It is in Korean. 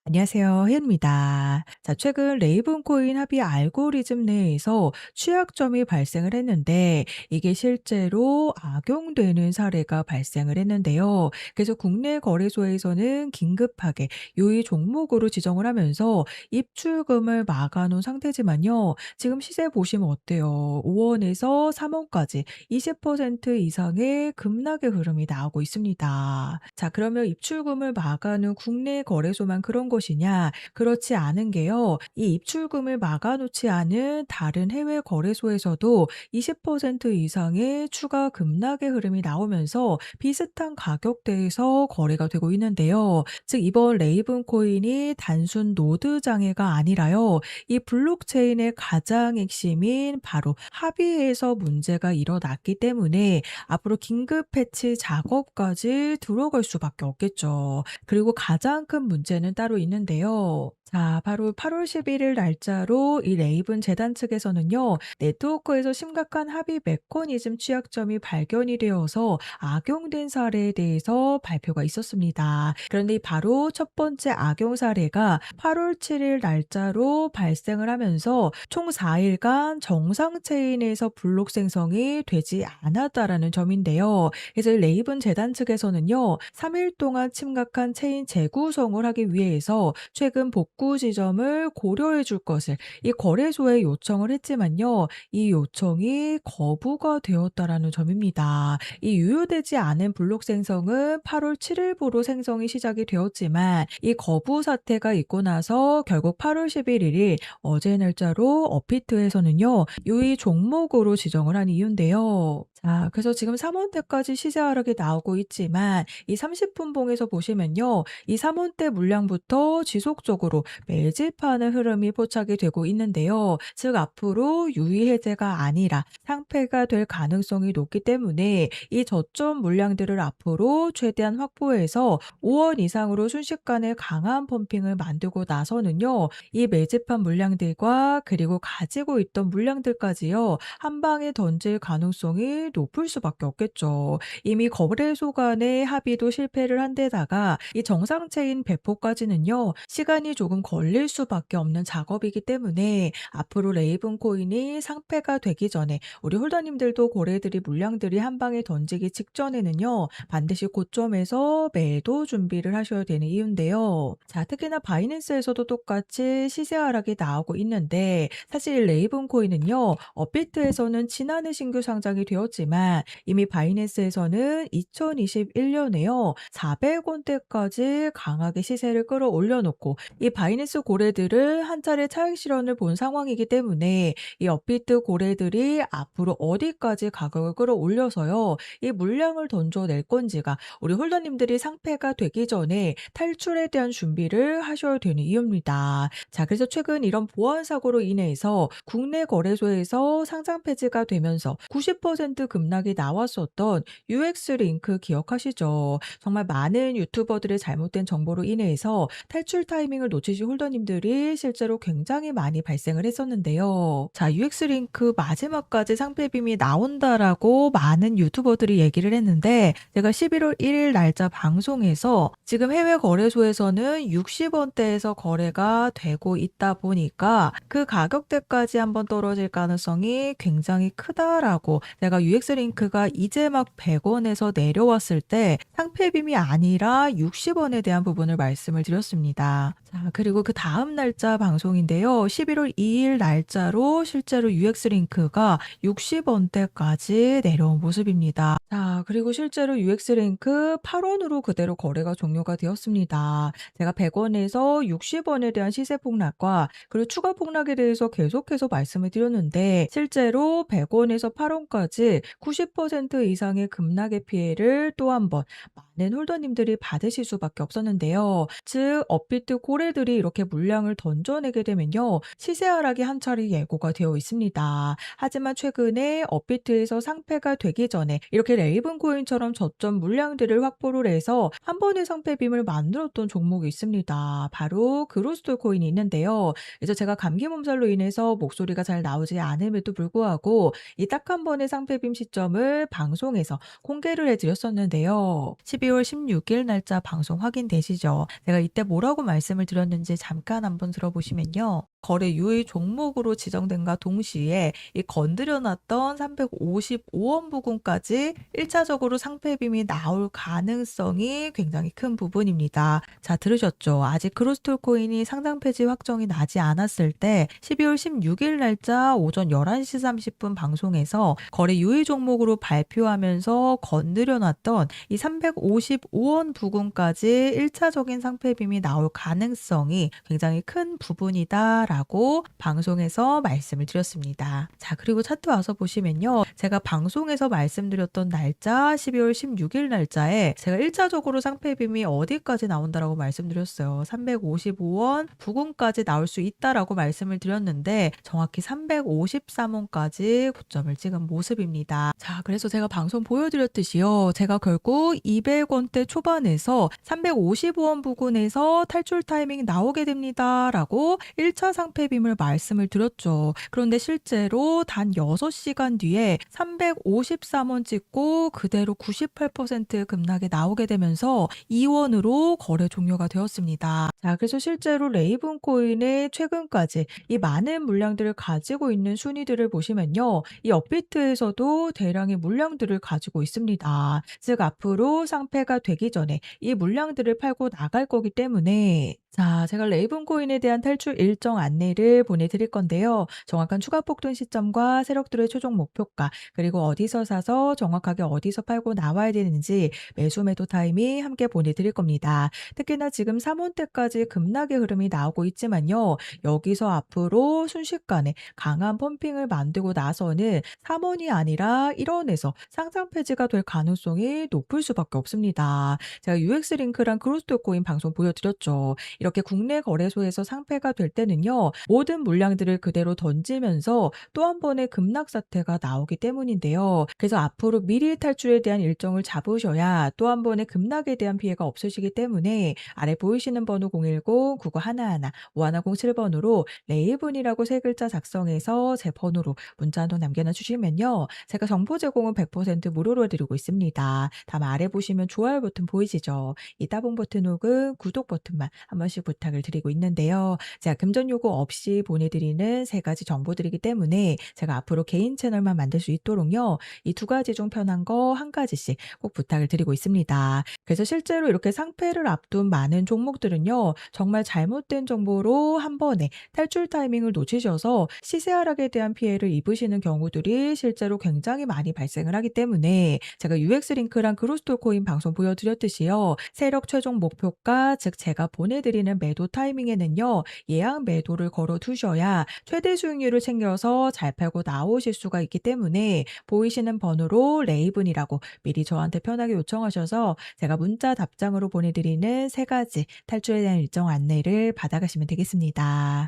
안녕하세요. 혜연입니다. 자, 최근 레이븐코인 합의 알고리즘 내에서 취약점이 발생을 했는데 이게 실제로 악용되는 사례가 발생을 했는데요. 그래서 국내 거래소에서는 긴급하게 요이 종목으로 지정을 하면서 입출금을 막아놓은 상태지만요. 지금 시세 보시면 어때요? 5원에서 3원까지 20% 이상의 급락의 흐름이 나오고 있습니다. 자, 그러면 입출금을 막아놓은 국내 거래소만 그런 것이냐? 그렇지 않은 게요. 이 입출금을 막아놓지 않은 다른 해외 거래소에서도 20% 이상의 추가 급락의 흐름이 나오면서 비슷한 가격대에서 거래가 되고 있는데요. 즉 이번 레이븐 코인이 단순 노드 장애가 아니라요. 이 블록체인의 가장 핵심인 바로 합의에서 문제가 일어났기 때문에 앞으로 긴급 패치 작업까지 들어갈 수밖에 없겠죠. 그리고 가장 큰 문제는 따로 있는데요. 자, 바로 8월 11일 날짜로 이 레이븐 재단 측에서는요, 네트워크에서 심각한 합의 메커니즘 취약점이 발견이 되어서 악용된 사례에 대해서 발표가 있었습니다. 그런데 바로 첫 번째 악용 사례가 8월 7일 날짜로 발생을 하면서 총 4일간 정상 체인에서 블록 생성이 되지 않았다라는 점인데요. 그래서 레이븐 재단 측에서는요, 3일 동안 심각한 체인 재구성을 하기 위해서 최근 복구 지점을 고려해 줄 것을 이 거래소에 요청을 했지만요, 이 요청이 거부가 되었다라는 점입니다. 이 유효되지 않은 블록 생성은 8월 7일부로 생성이 시작이 되었지만 이 거부 사태가 있고 나서 결국 8월 11일이 어제 날짜로 업비트에서는요, 요이 종목으로 지정을 한 이유인데요. 자, 그래서 지금 3원대까지 시세 하락이 나오고 있지만 이 30분 봉에서 보시면요. 이 3원대 물량부터 지속적으로 매집하는 흐름이 포착이 되고 있는데요. 즉 앞으로 유의 해제가 아니라 상패가 될 가능성이 높기 때문에 이 저점 물량들을 앞으로 최대한 확보해서 5원 이상으로 순식간에 강한 펌핑을 만들고 나서는요. 이 매집한 물량들과 그리고 가지고 있던 물량들까지요. 한 방에 던질 가능성이 높을 수밖에 없겠죠. 이미 거래소 간의 합의도 실패를 한 데다가 이 정상체인 배포까지는요. 시간이 조금 걸릴 수밖에 없는 작업이기 때문에 앞으로 레이븐 코인이 상패가 되기 전에 우리 홀더님들도 고래들이 물량들이 한 방에 던지기 직전에는요. 반드시 고점에서 매도 준비를 하셔야 되는 이유인데요. 자, 특히나 바이낸스에서도 똑같이 시세 하락이 나오고 있는데 사실 레이븐 코인은요. 업비트에서는 지난해 신규 상장이 되었지만 이미 바이낸스에서는 2021년에요. 400원대까지 강하게 시세를 끌어올려 놓고 이 바이낸스 고래들을 한 차례 차익 실현을 본 상황이기 때문에 이 업비트 고래들이 앞으로 어디까지 가격을 끌어올려서요. 이 물량을 던져낼 건지가 우리 홀더님들이 상패가 되기 전에 탈출에 대한 준비를 하셔야 되는 이유입니다. 자, 그래서 최근 이런 보안 사고로 인해서 국내 거래소에서 상장 폐지가 되면서 90% 급락이 나왔었던 UX 링크 기억하시죠? 정말 많은 유튜버들의 잘못된 정보로 인해서 탈출 타이밍을 놓치신 홀더님들이 실제로 굉장히 많이 발생을 했었는데요. 자, UX 링크 마지막까지 상패빔이 나온다라고 많은 유튜버들이 얘기를 했는데 제가 11월 1일 날짜 방송에서 지금 해외 거래소에서는 60원대에서 거래가 되고 있다 보니까 그 가격대까지 한번 떨어질 가능성이 굉장히 크다라고 제가 UX 링크가 이제 막 100원에서 내려왔을 때 상패빔이 아니라 60원에 대한 부분을 말씀을 드렸습니다. 자, 그리고 그 다음 날짜 방송인데요. 11월 2일 날짜로 실제로 UX 링크가 60원대까지 내려온 모습입니다. 자, 그리고 실제로 UX 링크 8원으로 그대로 거래가 종료가 되었습니다. 제가 100원에서 60원에 대한 시세 폭락과 그리고 추가 폭락에 대해서 계속해서 말씀을 드렸는데 실제로 100원에서 8원까지 90% 이상의 급락의 피해를 또 한 번 많은 홀더님들이 받으실 수밖에 없었는데요. 즉 업비트 고래들이 이렇게 물량을 던져내게 되면요. 시세 하락이 한 차례 예고가 되어 있습니다. 하지만 최근에 업비트에서 상패가 되기 전에 이렇게 레이븐 코인처럼 저점 물량들을 확보를 해서 한 번의 상패빔을 만들었던 종목이 있습니다. 바로 그로스톨 코인이 있는데요. 그래서 제가 감기 몸살로 인해서 목소리가 잘 나오지 않음에도 불구하고 이 딱 한 번의 상패빔 시점을 방송에서 공개를 해드렸었는데요. 12월 16일 날짜 방송 확인되시죠? 제가 이때 뭐라고 말씀을 드렸는지 잠깐 한번 들어보시면요. 거래 유의 종목으로 지정된과 동시에 이 건드려 놨던 355원 부근까지 1차적으로 상패 빔이 나올 가능성이 굉장히 큰 부분입니다. 자, 들으셨죠? 아직 크루스톨 코인이 상장 폐지 확정이 나지 않았을 때 12월 16일 날짜 오전 11시 30분 방송에서 거래 유의 종목으로 발표하면서 건드려 놨던 이 355원 부근까지 1차적인 상패 빔이 나올 가능성이 굉장히 큰 부분이다라고 방송에서 말씀을 드렸습니다. 자, 그리고 차트 와서 보시면요. 제가 방송에서 말씀드렸던 날짜 12월 16일 날짜에 제가 1차적으로 상패 빔이 어디까지 나온다라고 말씀드렸어요. 355원 부근까지 나올 수 있다라고 말씀을 드렸는데 정확히 353원까지 고점을 찍은 모습입니다. 자, 그래서 제가 방송 보여드렸듯이요. 제가 결국 200원대 초반에서 355원 부근에서 탈출 타이밍 나오게 됩니다라고 1차 상패 빔을 말씀을 드렸죠. 그런데 실제로 단 6시간 뒤에 353원 찍고 그대로 98% 급락에 나오게 되면서 2원으로 거래 종료가 되었습니다. 자, 그래서 실제로 레이븐 코인의 최근까지 이 많은 물량들을 가지고 있는 순위들을 보시면요. 이 업비트에서도 대량의 물량들을 가지고 있습니다. 즉 앞으로 상패가 되기 전에 이 물량들을 팔고 나갈 거기 때문에 자, 제가 레이븐 코인에 대한 탈출 일정 안내를 보내드릴 건데요. 정확한 추가 폭등 시점과 세력들의 최종 목표가 그리고 어디서 사서 정확하게 어디서 팔고 나와야 되는지 매수 매도 타이밍 함께 보내드릴 겁니다. 특히나 지금 3원대까지 급락의 흐름이 나오고 있지만요. 여기서 앞으로 순식간에 강한 펌핑을 만들고 나서는 3원이 아니라 1원에서 상장 폐지가 될 가능성이 높을 수밖에 없습니다. 제가 UX링크랑 크루스톨 코인 방송 보여드렸죠. 이렇게 국내 거래소에서 상패가 될 때는요. 모든 물량들을 그대로 던지면서 또 한 번의 급락 사태가 나오기 때문인데요. 그래서 앞으로 미리 탈출에 대한 일정을 잡으셔야 또 한 번의 급락에 대한 피해가 없으시기 때문에 아래 보이시는 번호 010-9911-5107번으로 레이븐이라고 세 글자 작성해서 제 번호로 문자 한 통 남겨놔 주시면요. 제가 정보 제공은 100% 무료로 해드리고 있습니다. 다만 아래 보시면 좋아요 버튼 보이시죠? 이 따봉 버튼 혹은 구독 버튼만 한 번씩 부탁을 드리고 있는데요. 자, 금전 요구 없이 보내드리는 세 가지 정보들이기 때문에 제가 앞으로 개인 채널만 만들 수 있도록요. 이 두 가지 중 편한 거 한 가지씩 꼭 부탁을 드리고 있습니다. 그래서 실제로 이렇게 상패를 앞둔 많은 종목들은요. 정말 잘못된 정보로 한 번에 탈출 타이밍을 놓치셔서 시세 하락에 대한 피해를 입으시는 경우들이 실제로 굉장히 많이 발생을 하기 때문에 제가 UX링크랑 크루스톨 코인 방송 보여드렸듯이요. 세력 최종 목표가 즉 제가 보내드리는 매도 타이밍에는요. 예약 매도를 걸어 두셔야 최대 수익률을 챙겨서 잘 팔고 나오실 수가 있기 때문에 보이시는 번호로 레이븐이라고 미리 저한테 편하게 요청하셔서 제가 문자 답장으로 보내드리는 세 가지 탈출에 대한 일정 안내를 받아가시면 되겠습니다.